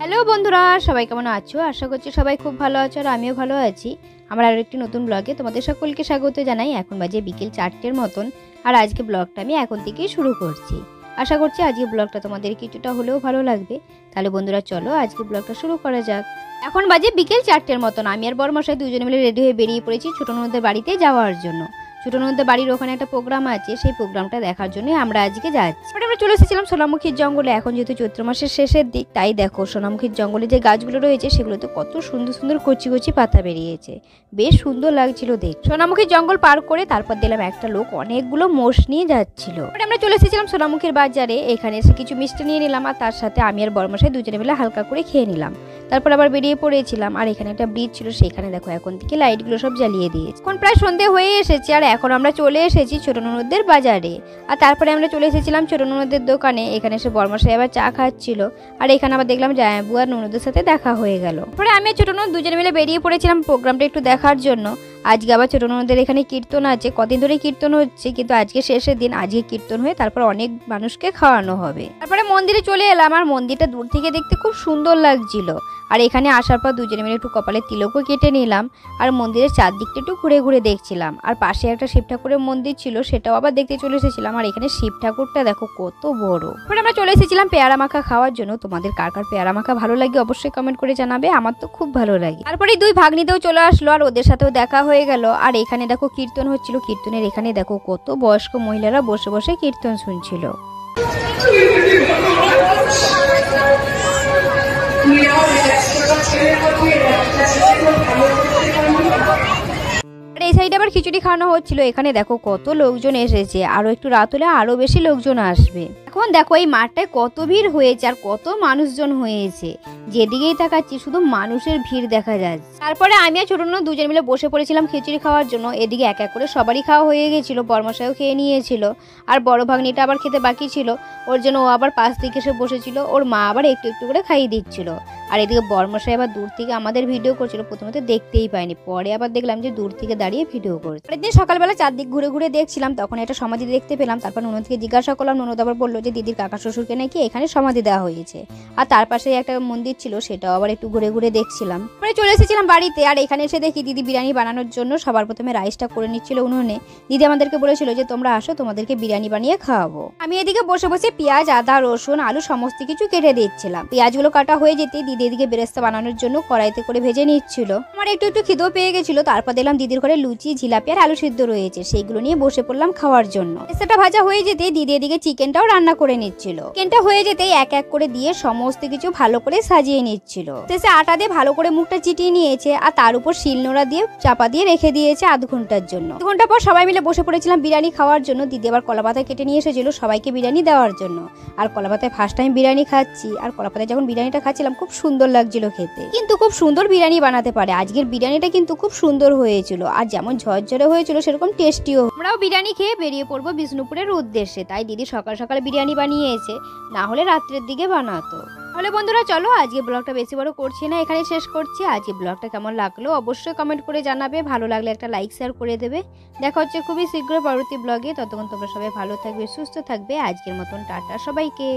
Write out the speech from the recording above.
Hello বন্ধুরা, সবাই কেমন আছো? আশা করছি সবাই খুব ভালো আছো আর আমিও ভালো আছি। আমার আরও একটি নতুন ব্লগে তোমাদের সকলকে স্বাগত জানাই। এখন বাজে বিকেল 4টের মতন আর আজকে ব্লগটা আমি এখন থেকেই শুরু করছি। আশা করছি আজকে ব্লগটা তোমাদের কিছুটা হলেও ভালো লাগবে। তাহলে বন্ধুরা চলো আজকে ব্লগটা শুরু করা যাক। এখন বাজে বিকেল 4টের মতন, আমি আর বড়মশাই দুজনে মিলে রেডি হয়ে বেরিয়ে পড়েছি ছোট ননদের বাড়িতে যাওয়ার জন্য। ছোট ননদের বাড়ির ওখানে একটা প্রোগ্রাম আছে, সেই প্রোগ্রামটা দেখার জন্য আমরা আজকে যাচ্ছি। আমরা চলে এসেছিলাম সোনামুখীর জঙ্গলে। এখন যেহেতু চৈত্র মাসের শেষের দিক, তাই দেখো সোনামুখীর জঙ্গলে যে গাছগুলো রয়েছে সেগুলোতে কত সুন্দর সুন্দর কচি কচি পাতা বেরিয়েছে, বেশ সুন্দর লাগছিল দেখ। সোনামুখীর জঙ্গল পার করে তারপর দেখলাম একটা লোক অনেকগুলো মোষ নিয়ে যাচ্ছিল। আমরা চলে এসেছিলাম সোনামুখীর বাজারে। এখানে এসে কিছু মিষ্টি নিয়ে নিলাম আর তার সাথে আমি আর বড়মশাই দুজনে মিলে হালকা করে খেয়ে নিলাম। তারপর আবার বেরিয়ে পড়েছিলাম। আর এখানে একটা ব্রিজ ছিল, সেখানে দেখো এখন থেকে লাইটগুলো সব জ্বালিয়ে দিয়েছে। এখন প্রায় সন্ধে হয়ে এসেছে আর এখন আমরা চলে এসেছি ছোট ননদের বাজারে। আর তারপরে আমরা চলে এসেছিলাম ছোট ননদের দোকানে। এখানে এসে বড়মশাই আবার চা খাচ্ছিল আর এখানে আবার দেখলাম জামাইবু আর ননদের সাথে দেখা হয়ে গেল। পরে আমি ছোট ননদ দুজনে মিলে বেরিয়ে পড়েছিলাম প্রোগ্রামটা একটু দেখার জন্য। আজকে আবার ছোট ননদের এখানে কীর্তন আছে, কদিন ধরে কীর্তন হচ্ছে, কিন্তু আজকে শেষের দিন। আজকে কীর্তন হয়ে তারপর অনেক মানুষকে খাওয়ানো হবে। তারপরে মন্দিরে চলে এলাম আর মন্দিরটা দূর থেকে দেখতে খুব সুন্দর লাগছিল। আর এখানে আসার পর দুজনে মিলে একটু কপালে তিলকও কেটে নিলাম আর মন্দিরের চারদিকটা একটু ঘুরে ঘুরে দেখছিলাম। আর পাশে একটা শিব ঠাকুরের মন্দির ছিল, সেটাও আবার দেখতে চলে এসেছিলাম। আর এখানে শিব ঠাকুরটা দেখো কত বড়। পরে আমরা চলে এসেছিলাম পেয়ারা মাখা খাওয়ার জন্য। তোমাদের কার কার পেয়ারা মাখা ভালো লাগে অবশ্যই কমেন্ট করে জানাবে, আমার তো খুব ভালো লাগে। তারপরে দুই ভাগ্নিতেও চলে আসলো আর ওদের সাথেও দেখা হয়ে গেল। আর এখানে দেখো কীর্তন হচ্ছিল, কীর্তনের এখানে দেখো কত বয়স্ক মহিলারা বসে বসে কীর্তন শুনছিল। এই সাইডে আবার খিচুড়ি খাওয়ানো হচ্ছিল। এখানে দেখো কত লোকজন এসেছে, আরো একটু রাত হলে আরো বেশি লোকজন আসবে। এখন দেখো এই মাঠটায় কত ভিড় হয়েছে আর কত মানুষজন হয়েছে, যেদিকেই তাকাচ্ছি শুধু মানুষের ভিড় দেখা যাচ্ছে। তারপরে আমি আর ছোট ননদ দুজন মিলে বসে পড়েছিলাম খিচুড়ি খাওয়ার জন্য। এদিকে এক এক করে সবারই খাওয়া হয়ে গেছিল, বড়মশাইও খেয়ে নিয়েছিল আর বড় ভাগ্নিটা আবার খেতে বাকি ছিল, ওর জন্য ও আবার পাশ দিকে এসে বসেছিল, ওর মা আবার একটু একটু করে খাইয়ে দিচ্ছিল। আর এদিকে বড়মশাই আবার দূর থেকে আমাদের ভিডিও করছিল। প্রথমে তো দেখতেই পাইনি, পরে আবার দেখলাম যে দূর থেকে দাঁড়িয়ে ভিডিও করছে। পরের সকালবেলা চারদিক ঘুরে ঘুরে দেখছিলাম, তখন একটা সমাধি দেখতে পেলাম। তারপর ননদকে জিজ্ঞাসা করলাম, ননদ আবার বললো যে দিদির কাকা শ্বশুরকে নাকি এখানে সমাধি দেওয়া হয়েছে। আর তার পাশে একটা মন্দির ছিল, সেটাও আবার একটু ঘুরে ঘুরে দেখছিলাম। পরে চলে এসেছিলাম বাড়িতে। আর এখানে এসে দেখি দিদি বিরিয়ানি বানানোর জন্য সবার প্রথমে রাইসটা করে নিচ্ছিল উনুনে। দিদি আমাদেরকে বলেছিল যে তোমরা আসো, তোমাদেরকে বিরিয়ানি বানিয়ে খাওয়াবো। আমি এদিকে বসে বসে পেঁয়াজ, আদা, রসুন, আলু সমস্ত কিছু কেটে দিচ্ছিলাম। পেঁয়াজগুলো কাটা হয়ে যেতে দিদি এদিকে বেরেস্তা বানানোর জন্য কড়াইতে করে ভেজে নিচ্ছিল। আমার একটু একটু খিদেও পেয়ে গেছিল। তারপর দেখলাম দিদির ঘরে লুচি, জিলাপি আর আলু সিদ্ধ রয়েছে, সেইগুলো নিয়ে বসে পড়লাম খাওয়ার জন্য। সেটা ভাজা হয়ে যেতে দিদি এদিকে চিকেনটাও রান্না করে নিচ্ছিল। চিকেনটা হয়ে যেতেই এক এক করে দিয়ে সমস্ত কিছু ভালো করে সাজিয়ে নিচ্ছিল। শেষে আটা দিয়ে ভালো করে মুখটা চিটিয়ে নিয়েছে আর তার উপর শিলনোড়া দিয়ে চাপা দিয়ে রেখে দিয়েছে আধ ঘন্টার জন্য। 2 ঘন্টা পর সবাই মিলে বসে পড়েছিলাম বিরিয়ানি খাওয়ার জন্য। দিদি আবার কলাপাতা কেটে নিয়ে এসেছিল সবাইকে বিরিয়ানি দেওয়ার জন্য। আর কলাপাতায় ফার্স্ট টাইম বিরিয়ানি খাচ্ছি। আর কলাপাতায় যখন বিরিয়ানিটা খাচ্ছিলাম খুব সুন্দর লাগছিল খেতে, কিন্তু খুব সুন্দর বিরিয়ানি বানাতে পারে। আজকের বিরিয়ানিটা কিন্তু খুব সুন্দর হয়েছিল আর যেমন ঝরঝরে হয়েছিল সেরকম টেস্টিও। আমরাও বিরিয়ানি খেয়ে বেরিয়ে পড়বো বিষ্ণুপুরের উদ্দেশ্যে। তাই দিদি সকাল সকাল বিরিয়ানি বানিয়েছে, না হলে রাত্রের দিকে বানাতো। তাহলে বন্ধুরা চলো আজকে ব্লগটা বেশি বড় করছি না, এখানে শেষ করছি। আজকে ব্লগটা কেমন লাগলো অবশ্যই কমেন্ট করে জানাবে, ভালো লাগলে একটা লাইক শেয়ার করে দেবে। দেখা হচ্ছে খুবই শীঘ্র পরবর্তী ব্লগে। ততক্ষণ তোমরা সবাই ভালো থাকবে, সুস্থ থাকবে। আজকের মতন টাটা সবাইকে।